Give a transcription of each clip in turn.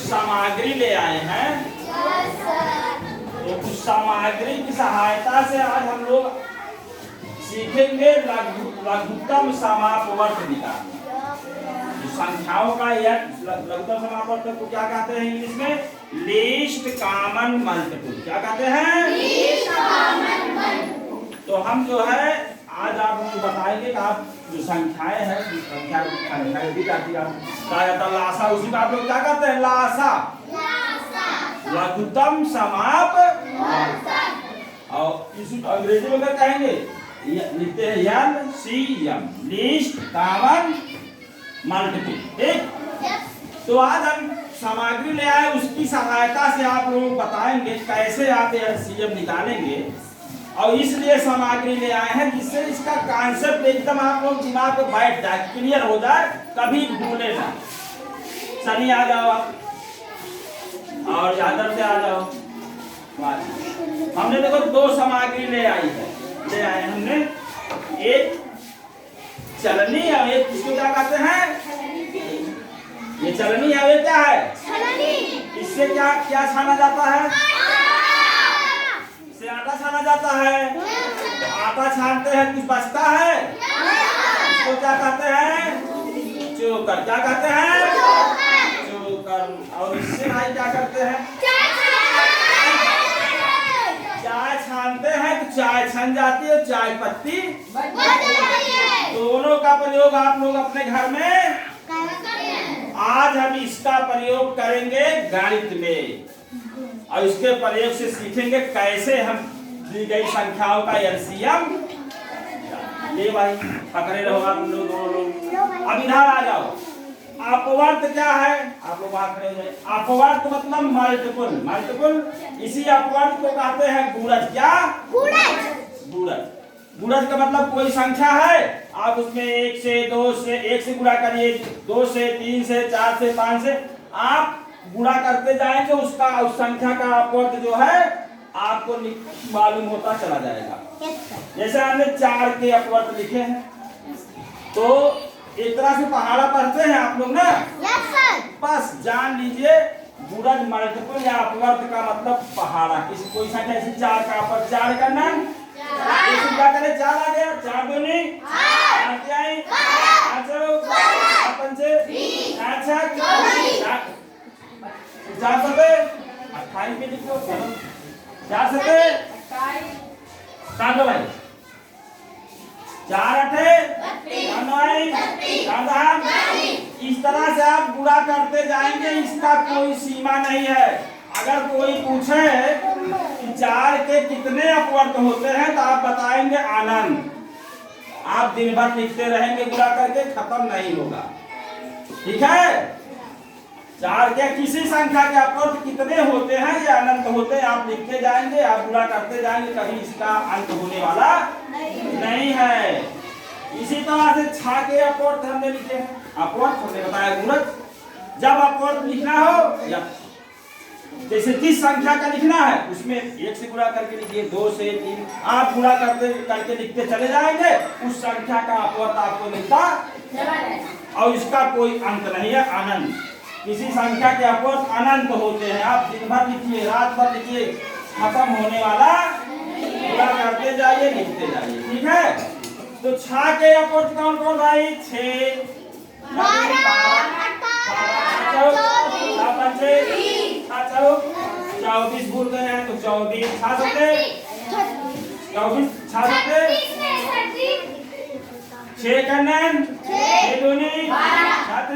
सामग्री ले आए हैं। तो उस सामग्री की सहायता से आज हम लोग सीखेंगे लघुत्तम समापवर्त निकालना। जो संख्याओं का यह लघुत्तम समापवर्त को क्या कहते हैं इंग्लिश में? Least common multiple. क्या कहते हैं? Least common multiple. तो हम जो है आज आप लोग बताएंगे कि आप जो संख्याएं हैं, संख्याएं भी जाती है लासा, उसी का आप लोग क्या कहते हैं? लासा, लघुत्तम समाप। और इस अंग्रेजी में क्या कहेंगे? लिखते हैं LCM, लीस्ट कॉमन मल्टीपल। ठीक। तो आज हम सामग्री ले आए, उसकी सहायता से आप लोग बताएंगे कैसे आप LCM निकालेंगे। और इसलिए सामग्री ले आए हैं जिससे इसका कॉन्सेप्ट एकदम आप लोग दिमाग में बैठ जाए, क्लियर हो जाए, कभी भूले ना। सनी आ जाओ आप, और यादव से आ जाओ। हमने देखो दो सामग्री ले आए हमने, एक चलनी और एक किसको क्या कहते हैं? ये चलनी है, ये क्या है? इससे क्या क्या छाना जाता है? इससे आटा छाना जाता है। आटा छानते हैं, कुछ बचता है, इसको क्या कहते हैं? चोकर। क्या कहते हैं? चोकर। और इससे भाई क्या करते हैं? चाय छानते हैं तो चाय छन जाती है, चाय पत्ती। दोनों का प्रयोग आप लोग अपने घर में, आज हम इसका प्रयोग करेंगे गणित में, और इसके प्रयोग से सीखेंगे कैसे हम दी गई संख्याओं का LCM। ये भाई पकड़े रहो आप लोग दोनों लोग। अब इधर आ जाओ। अपवर्त क्या है? आप लोग बात करेंगे। अपवर्त मतलब मल्टीपल। मल्टीपल, इसी अपवर्त को कहते हैं गुणज। क्या? गुणज। गुणज। गुणज का मतलब कोई संख्या है, आप उसमें 1 से 2 से 1 से गुणा करिए, 2 से 3 से 4 से 5 से आप गुणा करते जाएंगे, उसका उस संख्या का अपवर्त जो है आपको मालूम होता चला जाएगा। जैसे हमने 4 के अपवर्त लिखे हैं, तो एक तरह से पहाड़ा पढ़ते हैं आप लोग ना। Yes sir. बस जान लीजिए गुणज मल्टीपल या अपवर्त का मतलब पहाड़ा। किसी कोई संख्या ऐसी 4 का अपवर्त 4 करना, क्या करें? 4 आ गया, 4 दूनी 8 क्या है? 8 पंचे 4 सते 28 पे लिखो। 4 सते 28। काटो भाई। 4 8 इस तरह से आप गुणा करते जाएंगे, इसका कोई सीमा नहीं है। अगर कोई पूछे कि 4 के कितने अपवर्त होते हैं तो आप बताएंगे अनंत। आप दिन भर लिखते रहेंगे गुणा करके, खत्म नहीं होगा। ठीक है? 4 के किसी संख्या के अपवर्त कितने होते हैं ये अनंत होते हैं, आप लिखते जाएंगे, आप गुणा करते जाएंगे, कभी इसका अंत होने वाला नहीं है। इसी तरह से 6 के अपवर्त हमने लिखे हैं। अपवर्त हमने बताया गुणज। जब अपवर्त लिखना हो, या जैसे जिस संख्या का लिखना है उसमें 1 से गुणा करके लिखिए, 2 से 3, आप गुणा करते करके लिखते चले जाएंगे, उस संख्या का अपवर्त आपको मिलता और इसका कोई अंत नहीं है, अनंत। किसी संख्या के अपवर्त अनंत होते हैं। आप दिन भर लिखिए, रात भर लिखिए, खत्म होने वाला, गुणा करते जाइए, लिखते जाइए। ठीक है? तो 6 के अपवर्त कौन कौन भाई? 6 12 24 भूल गए हैं तो 24 छाछते 6 कन्नन 6 दूनी 7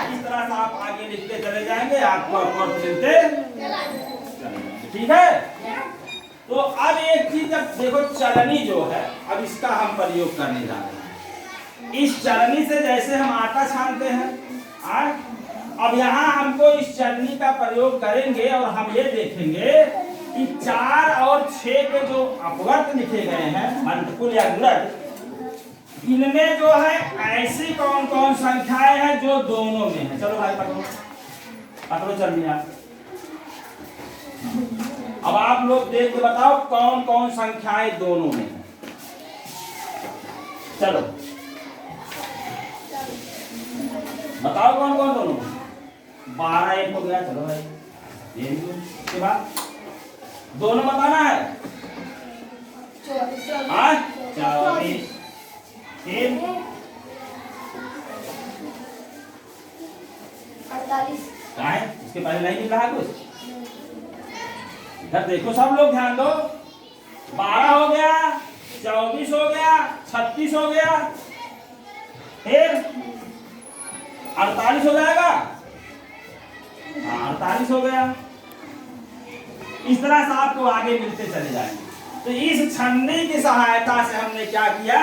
इस तरह से आप आगे लिखते चले जाएंगे, आपको अपवर्त मिलते। ठीक है? तो अब एक चीज, अब देखो चलनी जो है, अब इसका हम प्रयोग करने जा रहे हैं। इस चलनी से जैसे हम आटा छानते हैं, अब यहाँ हमको इस चलनी का प्रयोग करेंगे और हम ये देखेंगे कि 4 और 6 के जो अपवर्त लिखे गए हैं मल्टीपल या गुणज, इनमें जो है ऐसी कौन कौन संख्याएं हैं जो दोनों में है। चलो भाई पकड़ो पकड़ो चलनी आप। अब आप लोग देख के बताओ कौन कौन संख्याएं दोनों में है। चलो बताओ कौन कौन दोनों में। 12 एक हो गया, चलो भाई ये भी। उसके बाद दोनों बताना है। 24 फिर 48 क्या है इसके पहले नहीं मिल रहा है कुछ। इधर देखो सब लोग ध्यान दो। 12 हो गया, 24 हो गया, 36 हो गया, फिर 48 हो जाएगा। हाँ 48 हो गया। इस तरह से आपको आगे मिलते चले जाएंगे। तो इस छन्नी की सहायता से हमने क्या किया,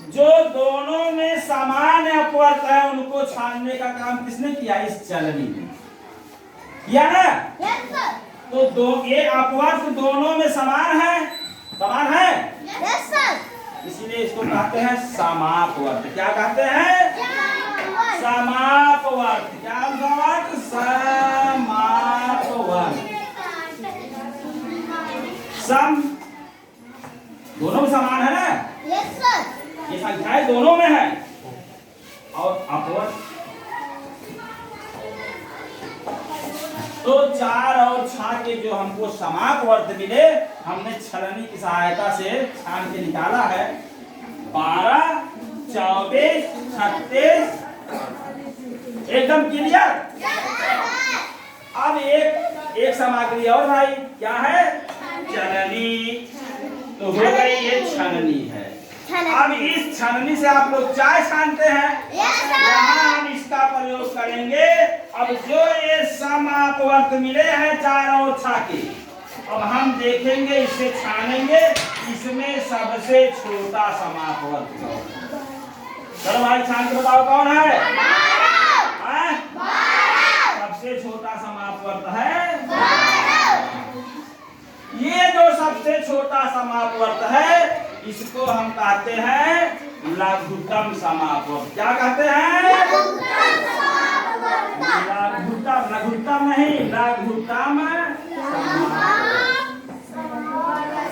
जो दोनों में समान अपवर्त है उनको छानने का काम किसने किया, इस चलनी में किया ना। Yes sir. तो दो ये अपवर्त दोनों में समान है, समान है। Yes sir. इसीलिए इसको कहते हैं समापवर्त। क्या कहते हैं, समापवर्त। क्या अपवर्त, समापवर्त। सम दोनों में समान है ना। Yes sir. ये संख्याएं दोनों में है। और अपवर्त तो 4 और 6 के जो हमको समापवर्त मिले, हमने छलनी की सहायता से छान के निकाला है। 12, 24, 36 एकदम क्लियर। अब एक सामग्री और भाई, क्या है, चलनी। तो हो गई ये छलनी है। अब इस छलनी से आप लोग चाय छानते हैं, यहाँ हम इसका प्रयोग करेंगे। अब जो ये समापवर्त मिले हैं 4 और 6 के, अब हम देखेंगे, इसे छानेंगे, इसमें सबसे छोटा समापवर्त। चलो भाई छान के बताओ कौन है। सबसे छोटा समापवर्त है ये। जो सबसे छोटा समापवर्त है इसको हम कहते हैं लघुत्तम समापवर्त। क्या कहते हैं, लघुत्तम। लघुत्तम नहीं, लघुत्तम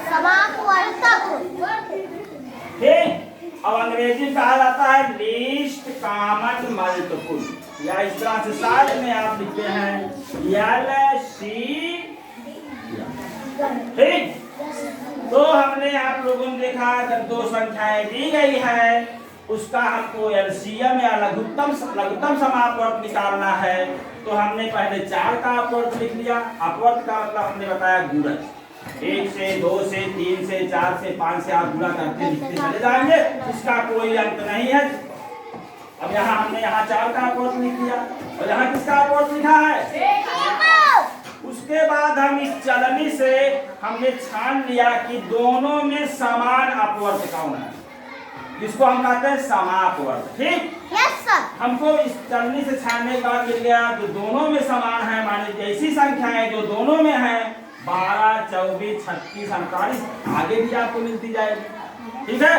समापवर्त। ठीक। अब अंग्रेजी में कहा जाता है लीस्ट कॉमन मल्टीपल, या इस तरह से साइड में आप लिखते हैं LC। ठीक। तो हमने आप लोगों ने देखा जब दो संख्याएं दी गई है उसका हमको एलसीएम या लघुत्तम समापवर्त निकालना है। तो हमने पहले 4 का अपवर्त लिख लिया। अपवर्त का मतलब हमने बताया गुणज। 1 से 2 से 3 से 4 से 5 से आप गुणा करके लिखते चले जाएंगे, इसका कोई अंत नहीं है। अब यहाँ हमने 4 का अपवर्त लिख लिया और यहाँ किसका अपवर्त लिखा है। उसके बाद हम इस चलनी से हमने छान लिया कि दोनों में समान अपवर्त कौन है, जिसको हम कहते हैं समापवर्त। ठीक। Yes sir. हमको इस चलनी से छानने के बाद मिल गया जो दोनों में समान है, माने ऐसी संख्याएं जो दोनों में है 12, 24, 36, 48 आगे भी आपको मिलती जाएगी। ठीक है।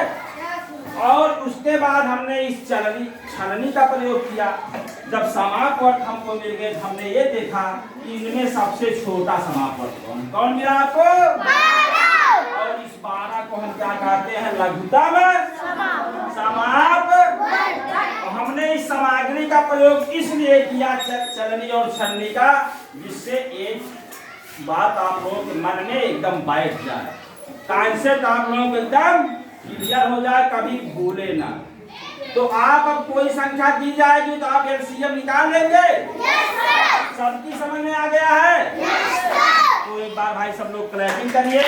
और उसके बाद हमने इस छलनी का प्रयोग किया। जब समापवर्त हमको मिल गए, हमने ये देखा कि इनमें सबसे छोटा समापवर्त कौन मिला आपको। और इस 12 को हम क्या कहते हैं, लघुत्तम समापवर्त। हमने इस सामग्री का प्रयोग इसलिए किया चलनी और छलनी का, जिससे एक बात आप लोगों के मन में एकदम बैठ जाए, कॉन्सेप्ट आप लोगों को एकदम क्लियर हो जाए, कभी भूले ना। तो आप अब कोई संख्या दी जाएगी तो आप एलसीएम निकाल लेंगे। सबकी समझ में आ गया है। तो एक बार भाई सब लोग क्लैपिंग करिए।